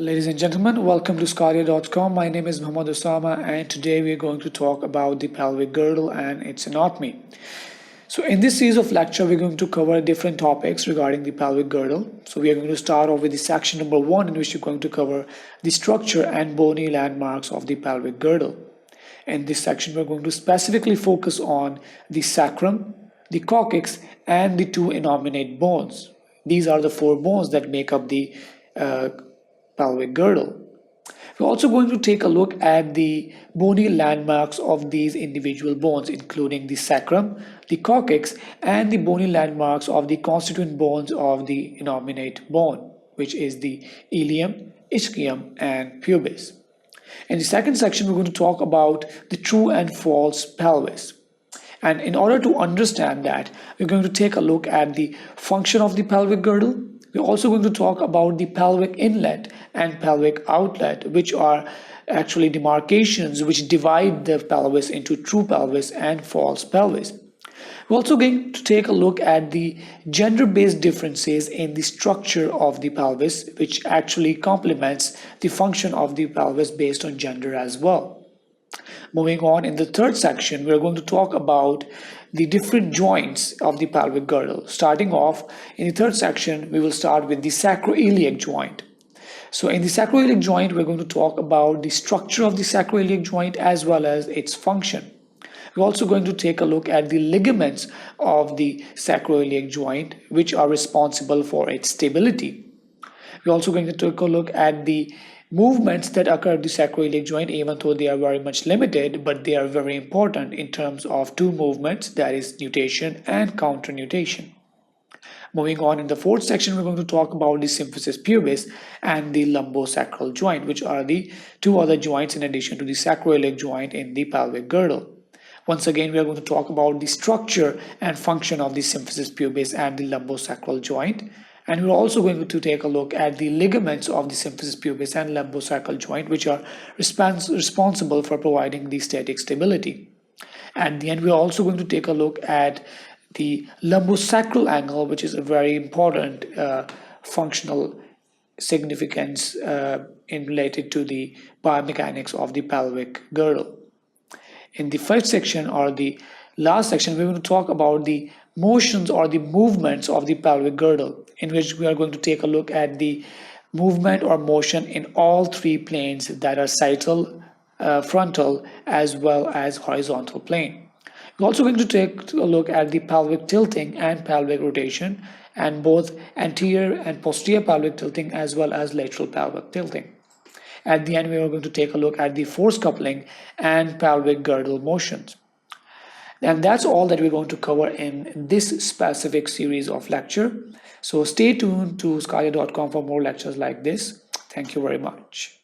Ladies and gentlemen, welcome to sqadia.com. My name is Muhammad Osama, and today we are going to talk about the pelvic girdle and its anatomy. So in this series of lecture, we're going to cover different topics regarding the pelvic girdle. So we are going to start off with the section number 1, in which we're going to cover the structure and bony landmarks of the pelvic girdle. In this section, we're going to specifically focus on the sacrum, the coccyx, and the two innominate bones. These are the 4 bones that make up the pelvic girdle. We're also going to take a look at the bony landmarks of these individual bones, including the sacrum, the coccyx, and the bony landmarks of the constituent bones of the innominate bone, which is the ilium, ischium, and pubis. In the second section, we're going to talk about the true and false pelvis. And in order to understand that, we're going to take a look at the function of the pelvic girdle. We're also going to talk about the pelvic inlet and pelvic outlet, which are actually demarcations which divide the pelvis into true pelvis and false pelvis. We're also going to take a look at the gender-based differences in the structure of the pelvis, which actually complements the function of the pelvis based on gender as well. Moving on, in the third section, we are going to talk about the different joints of the pelvic girdle. Starting off, in the third section, we will start with the sacroiliac joint. So in the sacroiliac joint, we're going to talk about the structure of the sacroiliac joint as well as its function. We're also going to take a look at the ligaments of the sacroiliac joint, which are responsible for its stability. We're also going to take a look at the movements that occur at the sacroiliac joint, even though they are very much limited, but they are very important in terms of 2 movements, that is nutation and counter-nutation. Moving on, in the fourth section, we're going to talk about the symphysis pubis and the lumbosacral joint, which are the 2 other joints in addition to the sacroiliac joint in the pelvic girdle. Once again, we are going to talk about the structure and function of the symphysis pubis and the lumbosacral joint. And we're also going to take a look at the ligaments of the symphysis pubis and lumbosacral joint, which are responsible for providing the static stability. At the end, we're also going to take a look at the lumbosacral angle, which is a very important functional significance in related to the biomechanics of the pelvic girdle. In the first section, or the last section, we're going to talk about the motions or the movements of the pelvic girdle, in which we are going to take a look at the movement or motion in all 3 planes, that are sagittal, frontal, as well as horizontal plane. We're also going to take a look at the pelvic tilting and pelvic rotation, and both anterior and posterior pelvic tilting as well as lateral pelvic tilting. At the end, we are going to take a look at the force coupling and pelvic girdle motions. And that's all that we're going to cover in this specific series of lecture. So stay tuned to sqadia.com for more lectures like this. Thank you very much.